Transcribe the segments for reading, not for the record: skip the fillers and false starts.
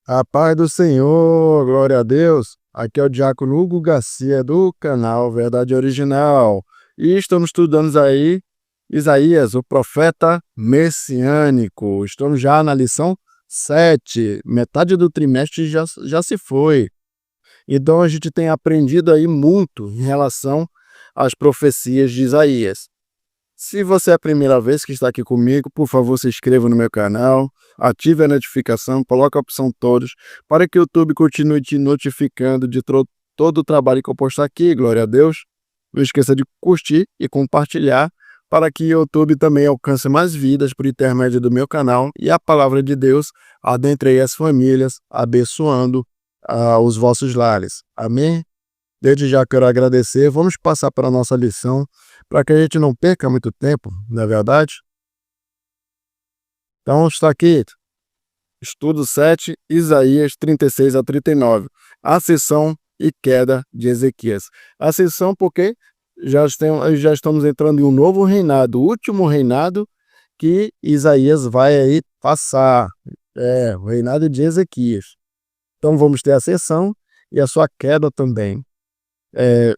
A paz do Senhor, glória a Deus. Aqui é o Diácono Hugo Garcia do canal Verdade Original. E estamos estudando aí Isaías, o profeta messiânico. Estamos já na lição 7. Metade do trimestre já se foi. Então a gente tem aprendido aí muito em relação às profecias de Isaías. Se você é a primeira vez que está aqui comigo, por favor, se inscreva no meu canal, ative a notificação, coloque a opção todos, para que o YouTube continue te notificando de todo o trabalho que eu posto aqui, glória a Deus. Não esqueça de curtir e compartilhar, para que o YouTube também alcance mais vidas por intermédio do meu canal e a palavra de Deus adentre as famílias, abençoando os vossos lares. Amém? Desde já quero agradecer. Vamos passar para a nossa lição, para que a gente não perca muito tempo, não é verdade? Então está aqui, estudo 7, Isaías 36 a 39, ascensão e queda de Ezequias. Ascensão porque já estamos entrando em um novo reinado, o último reinado que Isaías vai aí passar, o reinado de Ezequias. Então vamos ter a ascensão e a sua queda também.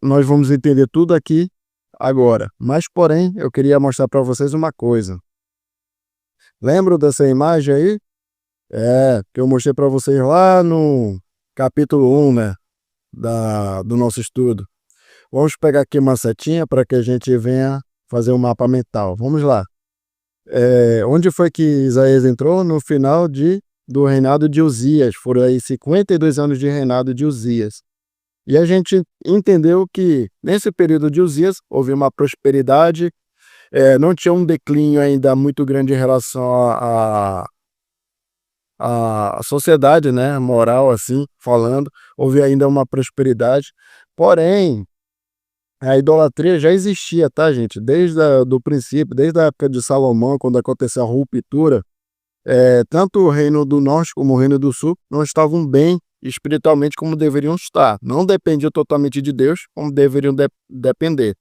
Nós vamos entender tudo aqui agora, mas porém eu queria mostrar para vocês uma coisa. Lembram dessa imagem aí? Que eu mostrei para vocês lá no capítulo 1, né, do nosso estudo. Vamos pegar aqui uma setinha para que a gente venha fazer um mapa mental. Vamos lá. Onde foi que Isaías entrou? No final do reinado de Uzias. Foram aí 52 anos de reinado de Uzias. E a gente entendeu que nesse período de Uzias houve uma prosperidade, não tinha um declínio ainda muito grande em relação à sociedade, né, moral assim, falando, houve ainda uma prosperidade, porém, a idolatria já existia, tá, gente? Do princípio, desde a época de Salomão, quando aconteceu a ruptura, tanto o reino do norte como o reino do sul não estavam bem espiritualmente como deveriam estar. Não dependiam totalmente de Deus, como deveriam depender.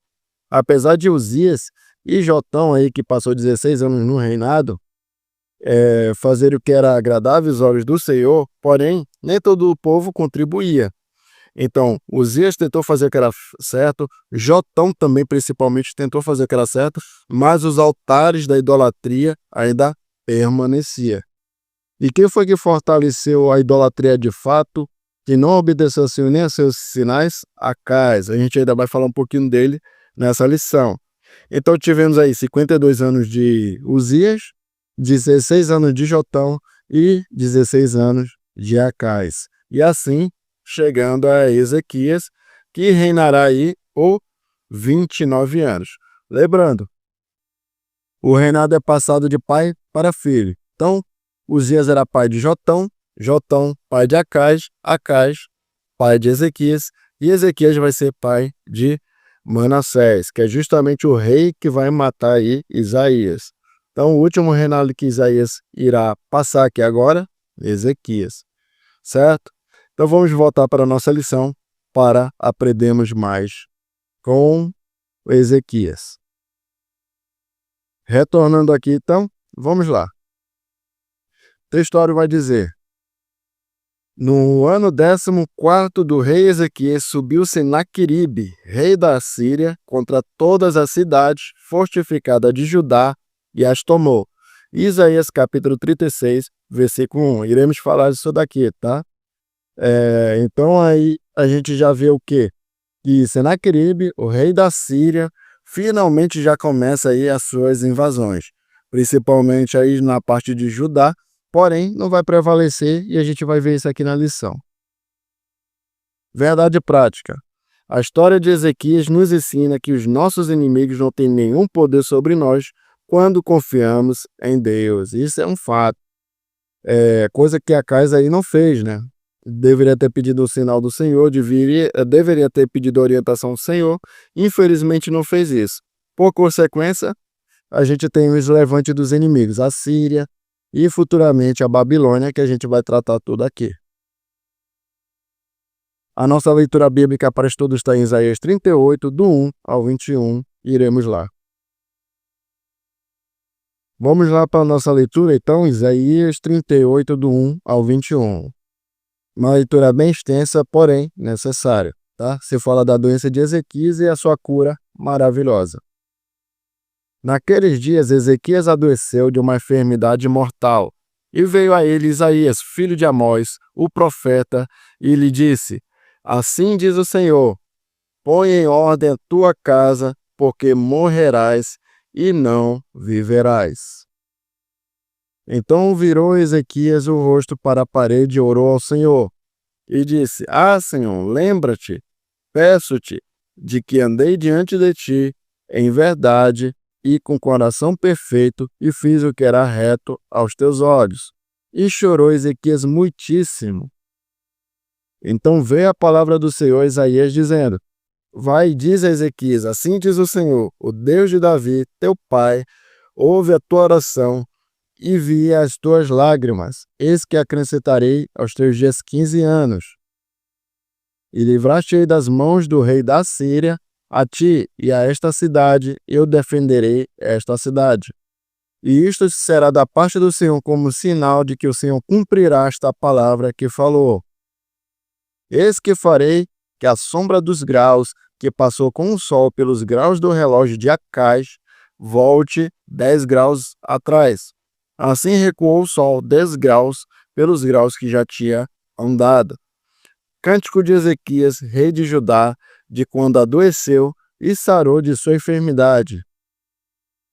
Apesar de Uzias e Jotão aí, que passou 16 anos no reinado, fazer o que era agradável aos olhos do Senhor, porém, nem todo o povo contribuía. Então, Uzias tentou fazer o que era certo, Jotão também, principalmente, tentou fazer o que era certo, mas os altares da idolatria ainda permaneciam. E quem foi que fortaleceu a idolatria de fato, que não obedeceu ao Senhor nem a seus sinais? Acais. A gente ainda vai falar um pouquinho dele nessa lição. Então tivemos aí 52 anos de Uzias, 16 anos de Jotão e 16 anos de Acais. E assim, chegando a Ezequias, que reinará aí por 29 anos. Lembrando, o reinado é passado de pai para filho. Então, Uzias era pai de Jotão, Jotão pai de Acais, Acais pai de Ezequias, e Ezequias vai ser pai de Manassés, que é justamente o rei que vai matar aí Isaías. Então, o último reinado que Isaías irá passar aqui agora, Ezequias, certo? Então, vamos voltar para a nossa lição para aprendermos mais com Ezequias. Retornando aqui, então, vamos lá. O textório vai dizer: no ano 14º do rei Ezequias, subiu Senaqueribe, rei da Assíria, contra todas as cidades fortificadas de Judá e as tomou. Isaías capítulo 36, versículo 1. Iremos falar disso daqui, tá? Então aí a gente já vê o quê? Que Senaqueribe, o rei da Síria, finalmente já começa aí as suas invasões, principalmente aí na parte de Judá, porém não vai prevalecer e a gente vai ver isso aqui na lição. Verdade prática. A história de Ezequias nos ensina que os nossos inimigos não têm nenhum poder sobre nós quando confiamos em Deus. Isso é um fato. Coisa que Acais aí não fez, né? Deveria ter pedido o sinal do Senhor, deveria ter pedido a orientação do Senhor, infelizmente não fez isso. Por consequência, a gente tem os levantes dos inimigos, a Síria e futuramente a Babilônia, que a gente vai tratar tudo aqui. A nossa leitura bíblica para estudo está em Isaías 38, do 1 ao 21, iremos lá. Vamos lá para a nossa leitura, então, Isaías 38, do 1 ao 21. Uma leitura bem extensa, porém necessária, tá? Se fala da doença de Ezequias e a sua cura maravilhosa. Naqueles dias, Ezequias adoeceu de uma enfermidade mortal. E veio a ele Isaías, filho de Amós, o profeta, e lhe disse: Assim diz o Senhor: põe em ordem a tua casa, porque morrerás e não viverás. Então virou Ezequias o rosto para a parede e orou ao Senhor, e disse: Senhor, lembra-te, peço-te, de que andei diante de ti em verdade e com coração perfeito, e fiz o que era reto aos teus olhos. E chorou Ezequias muitíssimo. Então veio a palavra do Senhor a Isaías, dizendo: Vai e diz a Ezequias: Assim diz o Senhor, o Deus de Davi, teu pai, ouve a tua oração e vi as tuas lágrimas. Eis que acrescentarei aos teus dias 15 anos. E livraste-ei das mãos do rei da Síria, a ti e a esta cidade eu defenderei esta cidade. E isto será da parte do Senhor como sinal de que o Senhor cumprirá esta palavra que falou. Eis que farei que a sombra dos graus que passou com o sol pelos graus do relógio de Acais volte 10 graus atrás. Assim recuou o sol 10 graus pelos graus que já tinha andado. Cântico de Ezequias, rei de Judá, de quando adoeceu e sarou de sua enfermidade.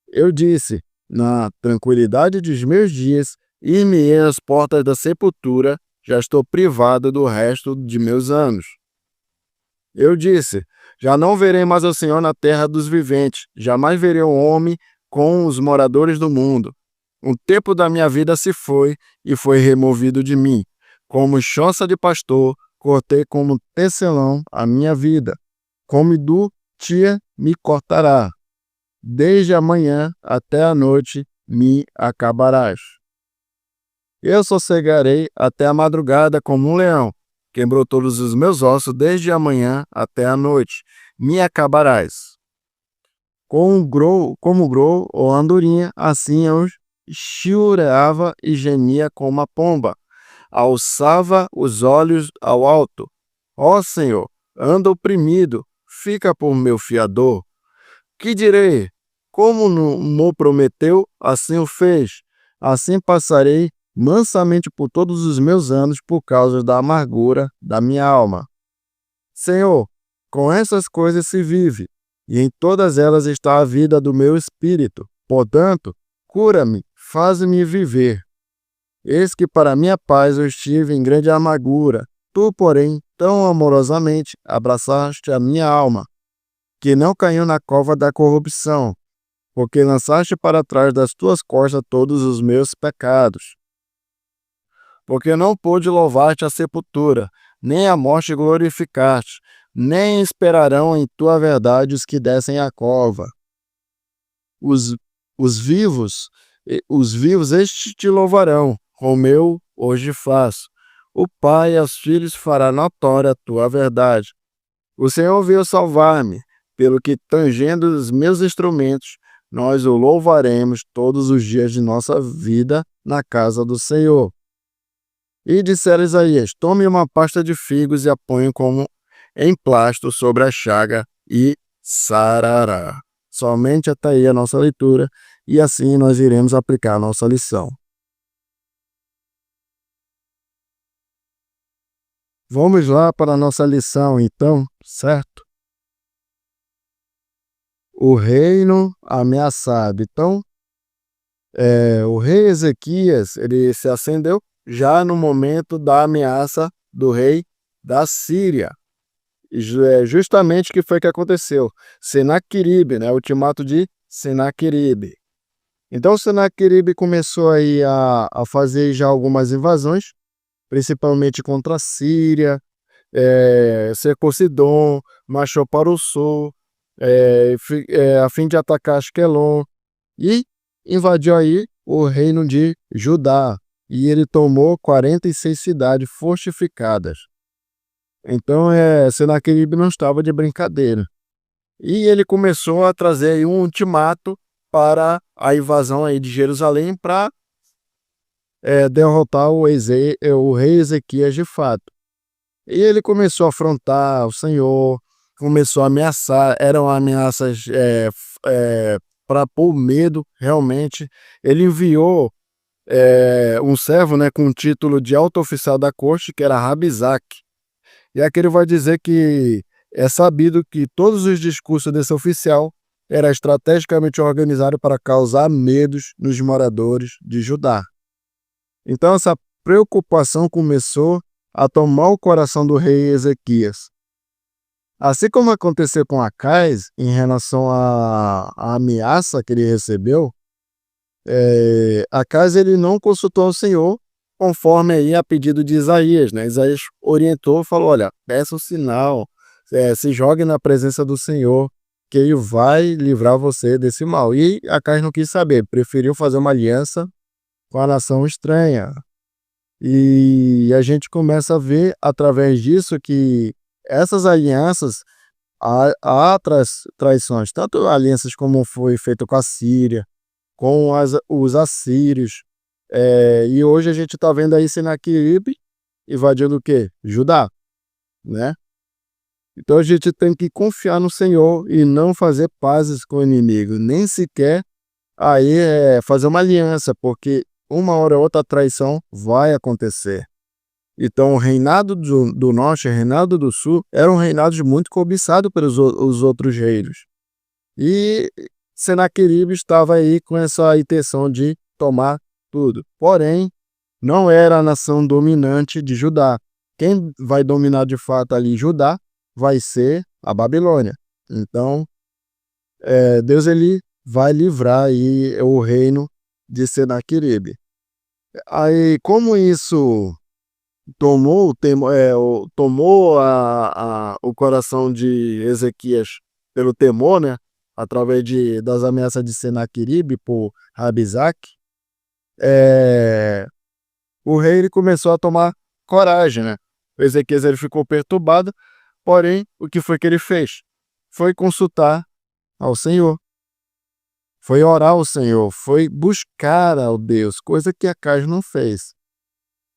Eu disse: na tranquilidade dos meus dias, ir-me-ei às portas da sepultura, já estou privado do resto de meus anos. Eu disse: já não verei mais o Senhor na terra dos viventes, jamais verei um homem com os moradores do mundo. O tempo da minha vida se foi e foi removido de mim. Como choça de pastor, cortei como tecelão a minha vida. Como do tia me cortará. Desde a manhã até a noite me acabarás. Eu sossegarei até a madrugada como um leão. Quebrou todos os meus ossos desde a manhã até a noite. Me acabarás. Como grou ou andorinha, assim eu chorava e gemia como a pomba. Alçava os olhos ao alto. Ó Senhor, ando oprimido, fica por meu fiador. Que direi? Como me prometeu, assim o fez. Assim passarei mansamente por todos os meus anos por causa da amargura da minha alma. Senhor, com essas coisas se vive, e em todas elas está a vida do meu espírito. Portanto, cura-me, faz-me viver. Eis que para minha paz eu estive em grande amargura. Tu, porém, tão amorosamente abraçaste a minha alma, que não caiu na cova da corrupção, porque lançaste para trás das tuas costas todos os meus pecados. Porque não pude louvar-te a sepultura, nem a morte glorificar-te, nem esperarão em tua verdade os que descem à cova. Os vivos estes te louvarão, como eu hoje faço. O Pai aos filhos fará notória a tua verdade. O Senhor veio salvar-me, pelo que, tangendo os meus instrumentos, nós o louvaremos todos os dias de nossa vida na casa do Senhor. E disseram Isaías: tome uma pasta de figos e a ponha como emplasto sobre a chaga e sarará. Somente até aí a nossa leitura, e assim nós iremos aplicar a nossa lição. Vamos lá para a nossa lição, então, certo? O reino ameaçado. Então, o rei Ezequias, ele se acendeu já no momento da ameaça do rei da Síria. Justamente o que foi que aconteceu. Senaqueribe, né? O ultimato de Senaqueribe. Então, Senaqueribe começou aí a fazer já algumas invasões, principalmente contra a Síria, cercou Sidom, marchou para o sul, a fim de atacar Asquelon, e invadiu aí o reino de Judá, e ele tomou 46 cidades fortificadas. Então, Senaqueribe não estava de brincadeira. E ele começou a trazer aí um ultimato para a invasão aí de Jerusalém para derrotar o rei Ezequias de fato. E ele começou a afrontar o Senhor, começou a ameaçar, eram ameaças para pôr medo, realmente. Ele enviou um servo, né, com o título de alto oficial da corte, que era Rabizaque. E aqui ele vai dizer que é sabido que todos os discursos desse oficial era estrategicamente organizado para causar medos nos moradores de Judá. Então essa preocupação começou a tomar o coração do rei Ezequias. Assim como aconteceu com Acais em relação à ameaça que ele recebeu, Acais ele não consultou o Senhor conforme aí a pedido de Isaías, né? Isaías orientou, falou, olha, peça um sinal, se jogue na presença do Senhor, que ele vai livrar você desse mal. E Acais não quis saber, preferiu fazer uma aliança com a nação estranha. E a gente começa a ver através disso que essas alianças, há traições, tanto alianças como foi feito com a Síria, com os assírios, e hoje a gente está vendo aí Senaqueribe invadindo o quê? Judá, né? Então a gente tem que confiar no Senhor e não fazer pazes com o inimigo, nem sequer aí fazer uma aliança, porque uma hora ou outra a traição vai acontecer. Então o reinado do norte, o reinado do sul, eram reinados muito cobiçados pelos os outros reinos. E Senaqueribe estava aí com essa intenção de tomar tudo. Porém, não era a nação dominante de Judá. Quem vai dominar de fato ali Judá vai ser a Babilônia. Então, Deus ele vai livrar aí o reino de Senaqueribe. Aí, como isso tomou o coração de Ezequias pelo temor, né? Através das ameaças de Senaqueribe por Rabizaque, o rei ele começou a tomar coragem, né? O Ezequias ele ficou perturbado, porém, o que foi que ele fez? Foi consultar ao Senhor, foi orar ao Senhor, foi buscar ao Deus, coisa que Acais não fez.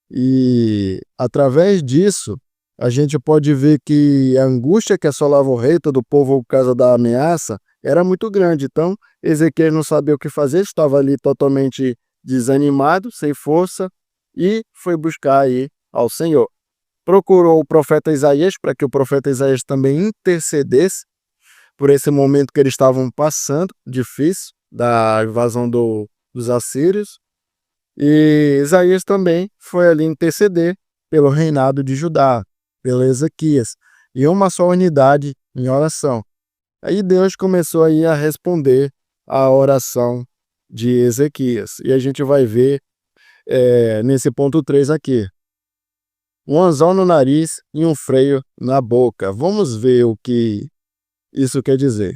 E através disso, a gente pode ver que a angústia que assolava o rei, todo o povo por causa da ameaça, era muito grande. Então, Ezequiel não sabia o que fazer, estava ali totalmente desanimado, sem força, e foi buscar aí ao Senhor. Procurou o profeta Isaías para que o profeta Isaías também intercedesse por esse momento que eles estavam passando, difícil, da invasão dos assírios. E Isaías também foi ali interceder pelo reinado de Judá, pelo Ezequias, e uma só unidade em oração. Aí Deus começou aí a responder a oração de Ezequias. E a gente vai ver nesse ponto 3 aqui. Um anzol no nariz e um freio na boca. Vamos ver o que isso quer dizer.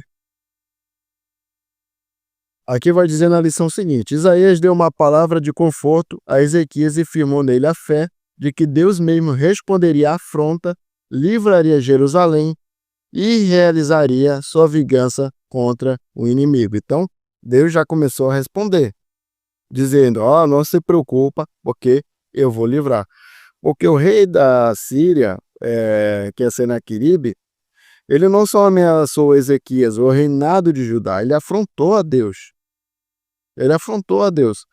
Aqui vai dizer na lição seguinte: Isaías deu uma palavra de conforto a Ezequias e firmou nele a fé de que Deus mesmo responderia à afronta, livraria Jerusalém e realizaria sua vingança contra o inimigo. Então, Deus já começou a responder, dizendo: não se preocupa, porque eu vou livrar. Porque o rei da Síria, que é Senaqueribe, ele não só ameaçou Ezequias, o reinado de Judá, ele afrontou a Deus. Ele afrontou a Deus.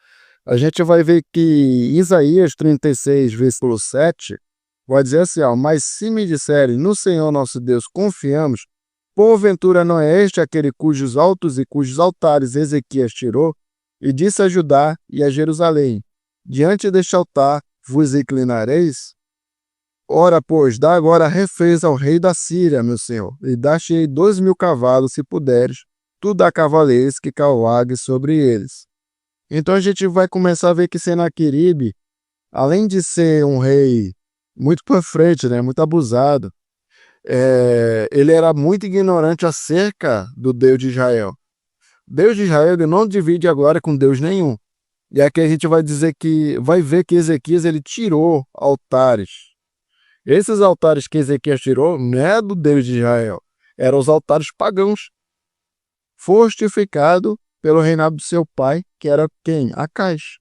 A gente vai ver que Isaías 36, versículo 7, vai dizer assim, mas se me disserem, no Senhor nosso Deus confiamos, porventura não é este aquele cujos altos e cujos altares Ezequias tirou, e disse a Judá e a Jerusalém, diante deste altar vos inclinareis? Ora, pois, dá agora reféns ao rei da Síria, meu senhor, e dá-te 2.000 cavalos, se puderes, tu dá cavaleiros que cavalguem sobre eles. Então a gente vai começar a ver que Senaqueribe, além de ser um rei muito para frente, né, muito abusado, ele era muito ignorante acerca do Deus de Israel. Deus de Israel ele não divide agora com Deus nenhum. E aqui a gente vai dizer que vai ver que Ezequias ele tirou altares. Esses altares que Ezequias tirou não é do Deus de Israel, eram os altares pagãos, fortificado pelo reinado do seu pai, que era quem? Acais.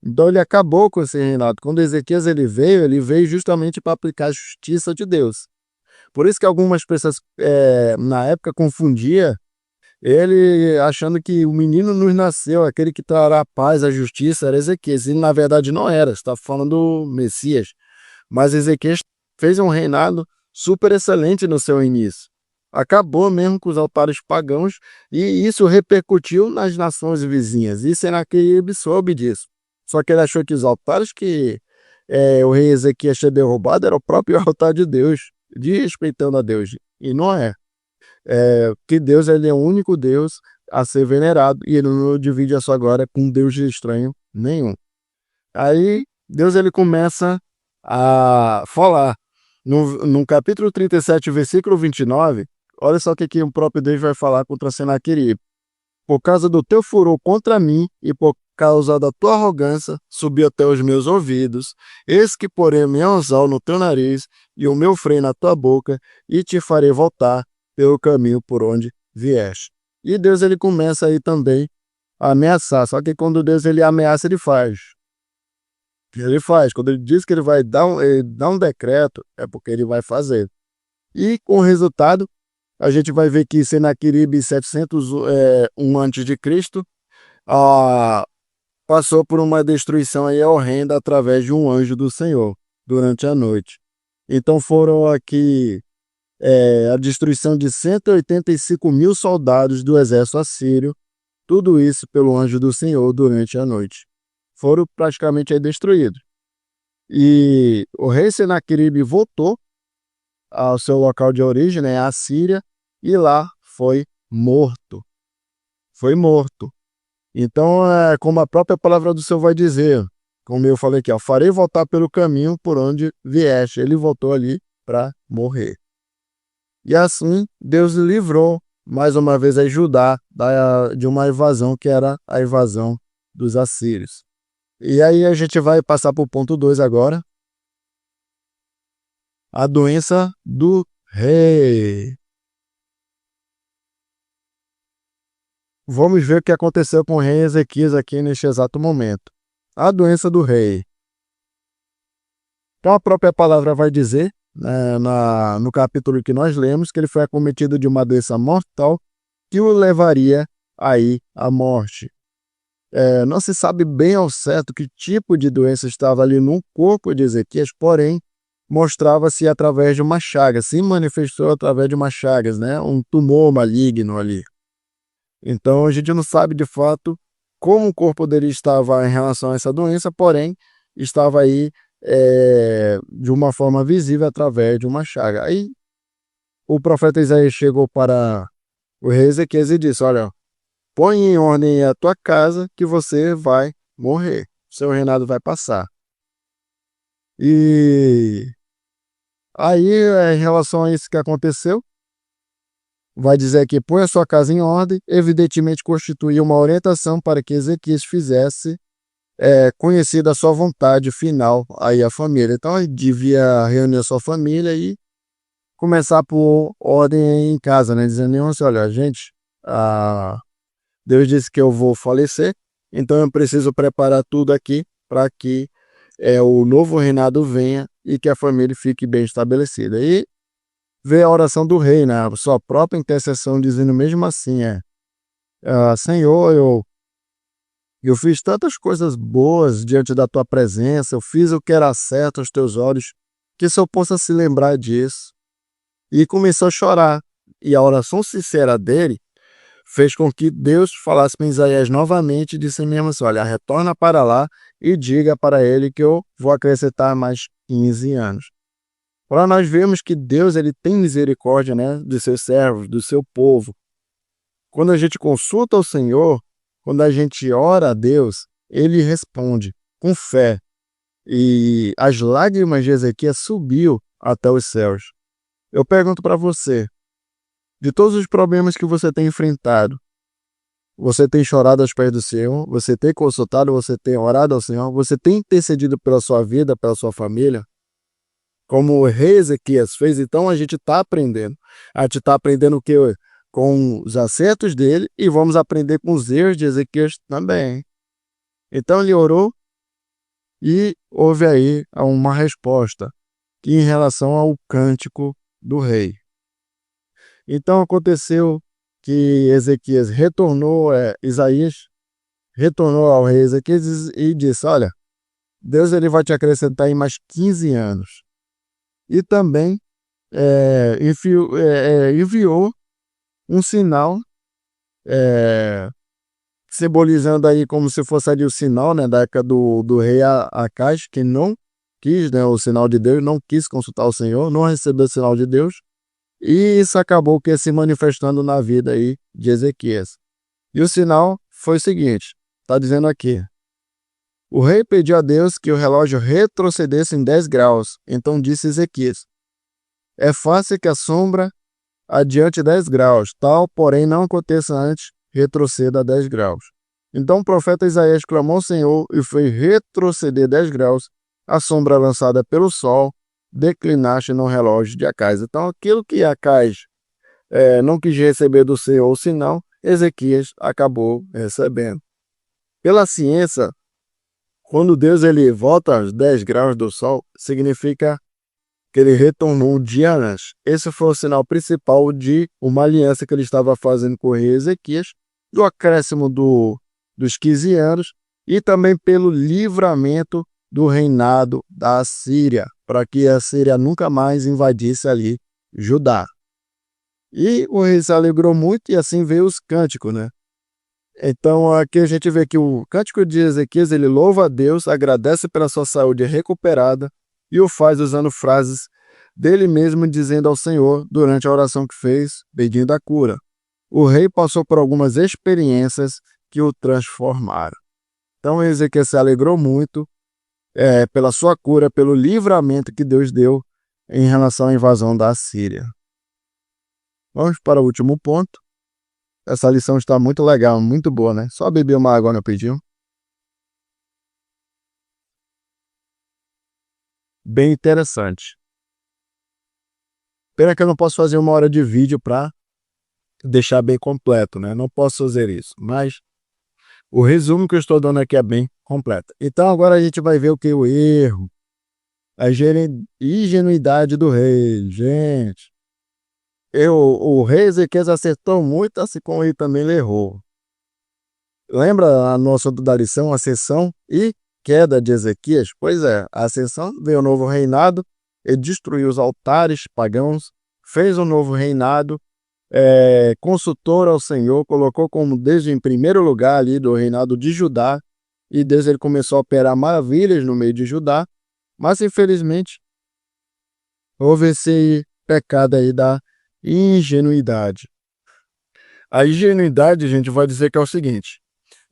Então ele acabou com esse reinado. Quando Ezequias ele veio justamente para aplicar a justiça de Deus. Por isso que algumas pessoas na época confundia ele achando que o menino nos nasceu, aquele que trará a paz, a justiça, era Ezequias. E na verdade não era, você está falando do Messias. Mas Ezequias fez um reinado super excelente no seu início. Acabou mesmo com os altares pagãos e isso repercutiu nas nações vizinhas. E Senaqueribe soube disso. Só que ele achou que os altares que o rei Ezequias tinha derrubado era o próprio altar de Deus, desrespeitando a Deus. E não é. Que Deus ele é o único Deus a ser venerado e ele não divide a sua glória com Deus de estranho nenhum. Aí Deus ele começa a falar no capítulo 37, versículo 29, olha só o que o próprio Deus vai falar contra Senaqueribe. Por causa do teu furor contra mim e por causa da tua arrogância, subiu até os meus ouvidos. Eis que porém o meu anzal no teu nariz e o meu freio na tua boca e te farei voltar pelo caminho por onde vieste. E Deus ele começa aí também a ameaçar. Só que quando Deus ele ameaça, ele faz. Ele faz. Quando ele diz que ele vai dar um decreto, é porque ele vai fazer. E com o resultado, a gente vai ver que Senaqueribe 701 a.C. Passou por uma destruição aí horrenda através de um anjo do Senhor durante a noite. Então foram aqui a destruição de 185 mil soldados do exército assírio, tudo isso pelo anjo do Senhor durante a noite. Foram praticamente aí destruídos. E o rei Senaqueribe voltou ao seu local de origem, né, a Síria, e lá foi morto. Foi morto. Então, como a própria palavra do Senhor vai dizer, como eu falei aqui, farei voltar pelo caminho por onde vieste. Ele voltou ali para morrer. E assim, Deus livrou mais uma vez a Judá de uma invasão que era a invasão dos assírios. E aí a gente vai passar para o ponto 2 agora. A doença do rei. Vamos ver o que aconteceu com o rei Ezequias aqui neste exato momento. A doença do rei. Então a própria palavra vai dizer, no capítulo que nós lemos, que ele foi acometido de uma doença mortal que o levaria aí à morte. Não se sabe bem ao certo que tipo de doença estava ali no corpo de Ezequias, porém mostrava-se através de uma chaga, se manifestou através de uma chagas, né? Um tumor maligno ali. Então a gente não sabe de fato como o corpo dele estava em relação a essa doença, porém estava aí de uma forma visível através de uma chaga. Aí o profeta Isaías chegou para o rei Ezequias e disse: olha, põe em ordem a tua casa que você vai morrer, seu reinado vai passar. E aí, em relação a isso que aconteceu, vai dizer que põe a sua casa em ordem, evidentemente constituía uma orientação para que Ezequias fizesse conhecida a sua vontade final aí à família. Então ele devia reunir a sua família e começar a pôr ordem em casa, né? Dizendo assim: olha, gente, Deus disse que eu vou falecer, então eu preciso preparar tudo aqui para que o novo reinado venha e que a família fique bem estabelecida. E ver a oração do rei, né? A sua própria intercessão, dizendo mesmo assim, Senhor, eu fiz tantas coisas boas diante da tua presença, eu fiz o que era certo aos teus olhos, que só possa se lembrar disso. E começou a chorar. E a oração sincera dele fez com que Deus falasse para Isaías novamente e disse mesmo assim: olha, retorna para lá e diga para ele que eu vou acrescentar mais 15 anos. Para nós vermos que Deus ele tem misericórdia, né, dos seus servos, do seu povo. Quando a gente consulta o Senhor, quando a gente ora a Deus, ele responde com fé. E as lágrimas de Ezequias subiu até os céus. Eu pergunto para você, de todos os problemas que você tem enfrentado, você tem chorado aos pés do Senhor? Você tem consultado, você tem orado ao Senhor? Você tem intercedido pela sua vida, pela sua família? Como o rei Ezequias fez, então a gente está aprendendo. A gente está aprendendo o que? Com os acertos dele e vamos aprender com os erros de Ezequias também. Então ele orou E houve aí uma resposta em relação ao cântico do rei. Então aconteceu que Ezequias retornou, Isaías retornou ao rei Ezequias e disse: olha, Deus ele vai te acrescentar em mais 15 anos. E também enviou um sinal, simbolizando aí como se fosse ali o sinal, né, da época do rei Acaz, que não quis, né, o sinal de Deus, não quis consultar o Senhor, não recebeu o sinal de Deus, e isso acabou que se manifestando na vida aí de Ezequias. E o sinal foi o seguinte, está dizendo aqui: o rei pediu a Deus que o relógio retrocedesse em 10 graus. Então disse Ezequias: é fácil que a sombra adiante 10 graus, tal, porém, não aconteça antes, retroceda 10 graus. Então o profeta Isaías clamou ao Senhor e fez retroceder 10 graus a sombra lançada pelo sol, declinaste no relógio de Acaz. Então aquilo que Acaz não quis receber do Senhor o sinal, Ezequias acabou recebendo. Pela ciência, quando Deus ele volta aos 10 graus do sol, significa que ele retornou um dia antes. Esse foi o sinal principal de uma aliança que ele estava fazendo com o rei Ezequias, do acréscimo dos 15 anos e também pelo livramento do reinado da Síria, para que a Síria nunca mais invadisse ali Judá. E o rei se alegrou muito e assim veio os cânticos, né? Então aqui a gente vê que o cântico de Ezequias, ele louva a Deus, agradece pela sua saúde recuperada e o faz usando frases dele mesmo dizendo ao Senhor durante a oração que fez, pedindo a cura. O rei passou por algumas experiências que o transformaram. Então Ezequias se alegrou muito pela sua cura, pelo livramento que Deus deu em relação à invasão da Síria. Vamos para o último ponto. Essa lição está muito legal, muito boa, né? Só beber uma água rapidinho. Bem interessante. Pena que eu não posso fazer 1 hora de vídeo para deixar bem completo, né? Não posso fazer isso, mas o resumo que eu estou dando aqui é bem completo. Então agora a gente vai ver o que? O erro, a ingenuidade do rei. Gente, o rei Ezequias acertou muito, assim como ele também errou. Lembra a nossa da lição, ascensão e queda de Ezequias? Pois é, a ascensão veio o novo reinado, ele destruiu os altares pagãos, fez um novo reinado, consultor ao Senhor, colocou como Deus em primeiro lugar ali do reinado de Judá, e Deus ele começou a operar maravilhas no meio de Judá, mas infelizmente houve esse pecado aí da ingenuidade. A ingenuidade, a gente vai dizer que é o seguinte: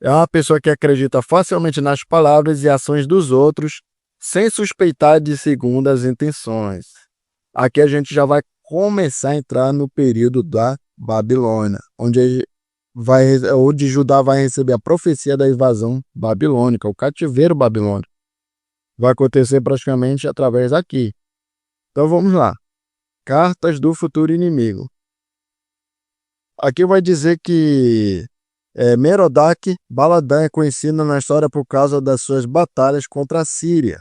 é uma pessoa que acredita facilmente nas palavras e ações dos outros, sem suspeitar de segundas intenções. Aqui a gente já vai começar a entrar no período da Babilônia, onde Judá vai receber a profecia da invasão babilônica, o cativeiro babilônico. Vai acontecer praticamente através daqui. Então vamos lá. Cartas do futuro inimigo. Aqui vai dizer que Merodach-Baladan é conhecido na história por causa das suas batalhas contra a Síria.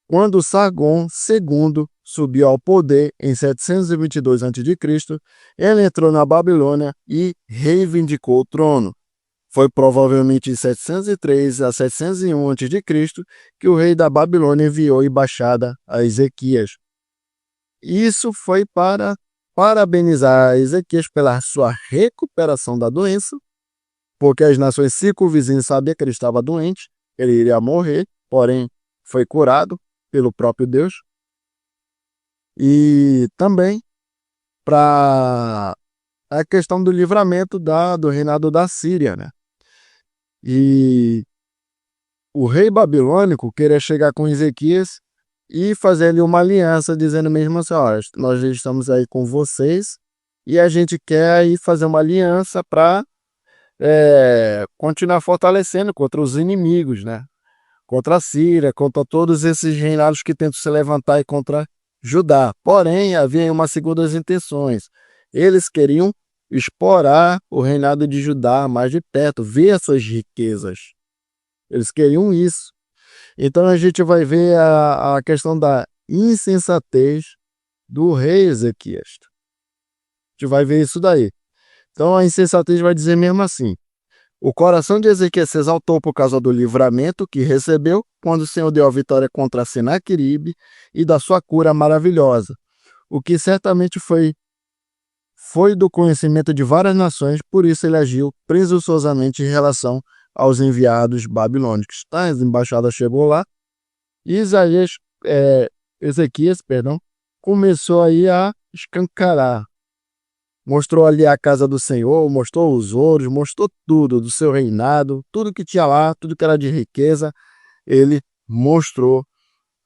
Quando Sargon II subiu ao poder em 722 a.C., ele entrou na Babilônia e reivindicou o trono. Foi provavelmente em 703 a 701 a.C. que o rei da Babilônia enviou embaixada a Ezequias. Isso foi para parabenizar Ezequias pela sua recuperação da doença, porque as nações circunvizinhas sabiam que ele estava doente, ele iria morrer, porém foi curado pelo próprio Deus. E também para a questão do livramento do reinado da Síria, né? E o rei babilônico queria chegar com Ezequias e fazer ali uma aliança, dizendo mesmo assim: olha, nós estamos aí com vocês e a gente quer aí fazer uma aliança para continuar fortalecendo contra os inimigos, né? Contra a Síria, contra todos esses reinados que tentam se levantar e contra Judá. Porém, havia umas segundas intenções. Eles queriam explorar o reinado de Judá mais de perto, ver essas riquezas. Eles queriam isso. Então a gente vai ver a questão da insensatez do rei Ezequias. A gente vai ver isso daí. Então a insensatez vai dizer mesmo assim: o coração de Ezequias se exaltou por causa do livramento que recebeu quando o Senhor deu a vitória contra Senaqueribe e da sua cura maravilhosa, o que certamente foi do conhecimento de várias nações, por isso ele agiu presunçosamente em relação aos enviados babilônicos. Tá? As embaixadas chegou lá e Ezequias, perdão, começou aí a escancarar. Mostrou ali a casa do Senhor, mostrou os ouros, mostrou tudo do seu reinado, tudo que tinha lá, tudo que era de riqueza, ele mostrou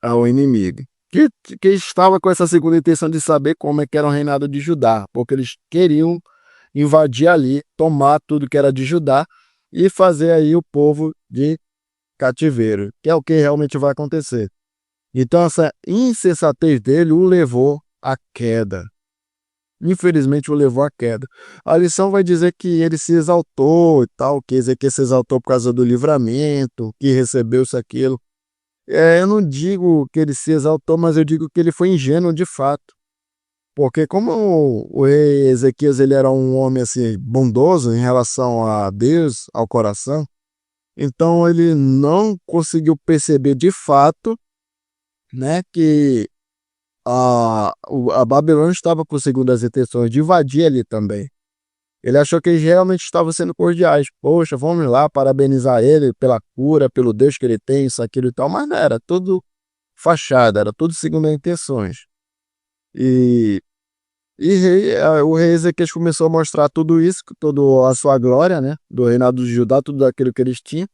ao inimigo. Que estava com essa segunda intenção de saber como é que era o reinado de Judá, porque eles queriam invadir ali, tomar tudo que era de Judá e fazer aí o povo de cativeiro, que é o que realmente vai acontecer. Então essa insensatez dele o levou à queda. Infelizmente o levou à queda. A lição vai dizer que ele se exaltou e tal, que Ezequiel se exaltou por causa do livramento, que recebeu isso, aquilo. Eu não digo que ele se exaltou, mas eu digo que ele foi ingênuo de fato. Porque como o rei Ezequias ele era um homem assim bondoso em relação a Deus, ao coração, então ele não conseguiu perceber de fato, né, que a Babilônia estava com segundas intenções de invadir ali também. Ele achou que eles realmente estavam sendo cordiais. Poxa, vamos lá parabenizar ele pela cura, pelo Deus que ele tem, isso, aquilo e tal. Mas não, era tudo fachada, era tudo segundas intenções. E, o rei Ezequias começou a mostrar tudo isso, toda a sua glória, né? Do reinado de Judá, tudo aquilo que eles tinham.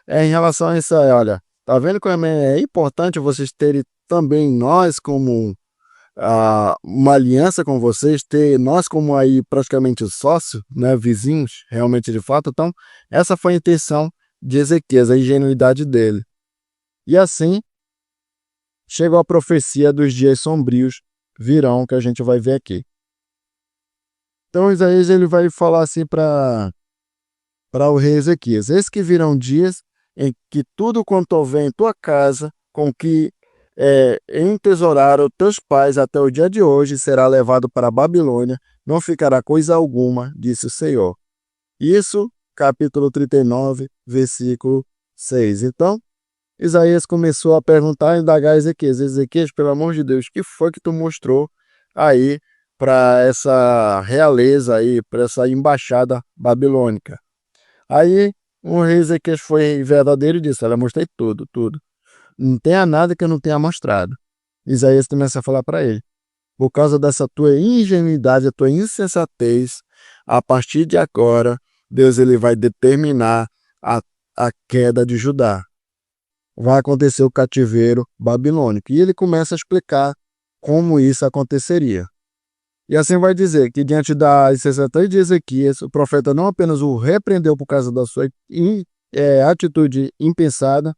Em relação a isso aí, olha, tá vendo como é importante vocês terem também nós como uma aliança com vocês, ter nós como aí praticamente sócio, né, vizinhos, realmente de fato. Então, essa foi a intenção de Ezequias, a ingenuidade dele. E assim, chegou a profecia dos dias sombrios virão, que a gente vai ver aqui. Então, Isaías ele vai falar assim para o rei Ezequias: eis que virão dias em que tudo quanto houver em tua casa, com que entesouraram teus pais até o dia de hoje, será levado para a Babilônia, não ficará coisa alguma, disse o Senhor. Isso, capítulo 39, versículo 6. Então, Isaías começou a perguntar e indagar a Ezequias: Ezequias, pelo amor de Deus, o que foi que tu mostrou aí para essa realeza aí, para essa embaixada babilônica? Aí, o rei Ezequias foi verdadeiro e disse: olha, mostrei tudo, tudo. Não tenha nada que eu não tenha mostrado. Isaías começa a falar para ele: por causa dessa tua ingenuidade, a tua insensatez, a partir de agora, Deus ele vai determinar a queda de Judá. Vai acontecer o cativeiro babilônico. E ele começa a explicar como isso aconteceria. E assim vai dizer que diante da insensatez de Ezequias, o profeta não apenas o repreendeu por causa da sua atitude impensada,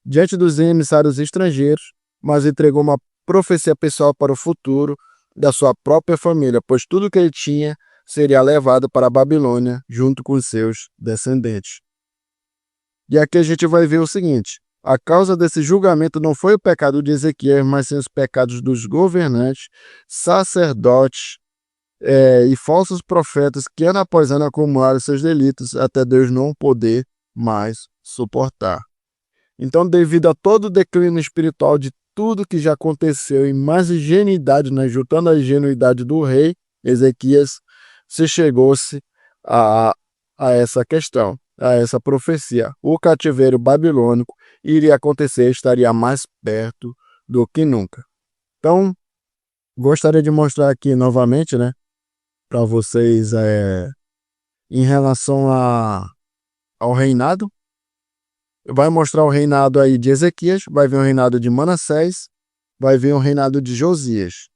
diante dos emissários estrangeiros, mas entregou uma profecia pessoal para o futuro da sua própria família, pois tudo que ele tinha seria levado para a Babilônia junto com seus descendentes. E aqui a gente vai ver o seguinte: a causa desse julgamento não foi o pecado de Ezequiel, mas sim os pecados dos governantes, sacerdotes e falsos profetas que ano após ano acumularam seus delitos até Deus não poder mais suportar. Então, devido a todo o declínio espiritual de tudo que já aconteceu e mais ingenuidade, né, juntando a ingenuidade do rei Ezequias, se chegou-se a essa questão, a essa profecia. O cativeiro babilônico iria acontecer, estaria mais perto do que nunca. Então, gostaria de mostrar aqui novamente, né, para vocês em relação ao reinado. Vai mostrar o reinado aí de Ezequias, vai ver o reinado de Manassés, vai ver o reinado de Josias.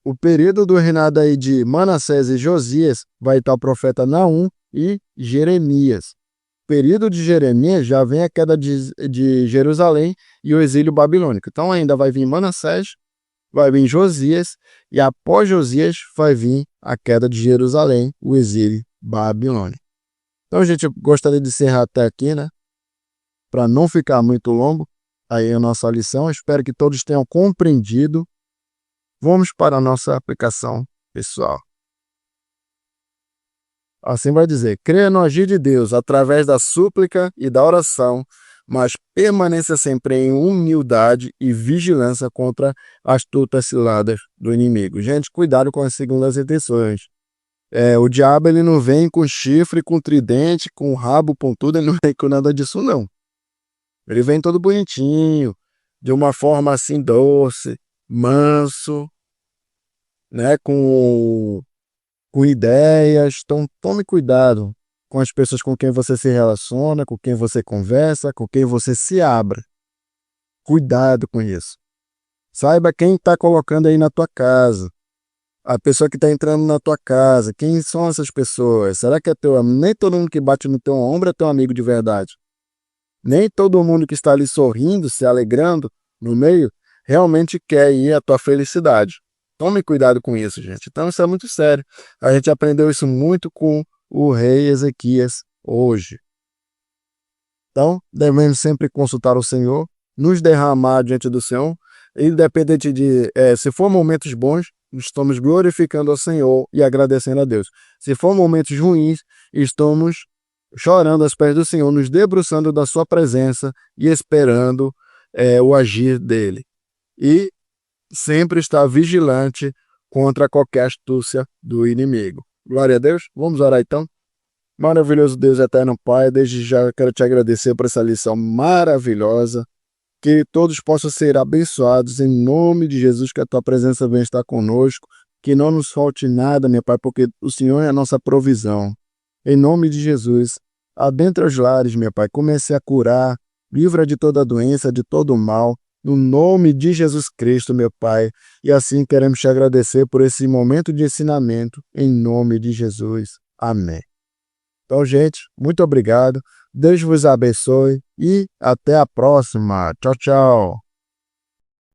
O período do reinado aí de Manassés e Josias vai estar o profeta Naum e Jeremias. O período de Jeremias já vem a queda de Jerusalém e o exílio babilônico. Então ainda vai vir Manassés, vai vir Josias e após Josias vai vir a queda de Jerusalém, o exílio babilônico. Então, gente, eu gostaria de encerrar até aqui, né? Para não ficar muito longo. aí a nossa lição. Espero que todos tenham compreendido. Vamos para a nossa aplicação pessoal. Assim vai dizer: creia no agir de Deus através da súplica e da oração, mas permaneça sempre em humildade e vigilância contra as astutas ciladas do inimigo. Gente, cuidado com as segundas intenções. O diabo ele não vem com chifre, com tridente, com rabo pontudo, ele não vem com nada disso não. Ele vem todo bonitinho, de uma forma assim doce, manso, né, com ideias. Então tome cuidado com as pessoas com quem você se relaciona, com quem você conversa, com quem você se abre. Cuidado com isso. Saiba quem está colocando aí na tua casa. A pessoa que está entrando na tua casa, quem são essas pessoas? Será que é teu amigo? Nem todo mundo que bate no teu ombro é teu amigo de verdade. Nem todo mundo que está ali sorrindo, se alegrando no meio, realmente quer ir à tua felicidade. Tome cuidado com isso, gente. Então isso é muito sério. A gente aprendeu isso muito com o rei Ezequias hoje. Então, devemos sempre consultar o Senhor, nos derramar diante do Senhor, independente de, se for momentos bons, estamos glorificando ao Senhor e agradecendo a Deus. Se for momentos ruins, estamos chorando aos pés do Senhor, nos debruçando da sua presença e esperando o agir dele. E sempre estar vigilante contra qualquer astúcia do inimigo. Glória a Deus. Vamos orar então. Maravilhoso Deus, eterno Pai, desde já quero te agradecer por essa lição maravilhosa, que todos possam ser abençoados em nome de Jesus, que a tua presença venha estar conosco, que não nos falte nada, meu Pai, porque o Senhor é a nossa provisão. Em nome de Jesus, adentra os lares, meu Pai, comece a curar, livra de toda doença, de todo mal, no nome de Jesus Cristo, meu Pai. E assim queremos te agradecer por esse momento de ensinamento, em nome de Jesus. Amém. Então, gente, muito obrigado. Deus vos abençoe e até a próxima. Tchau, tchau.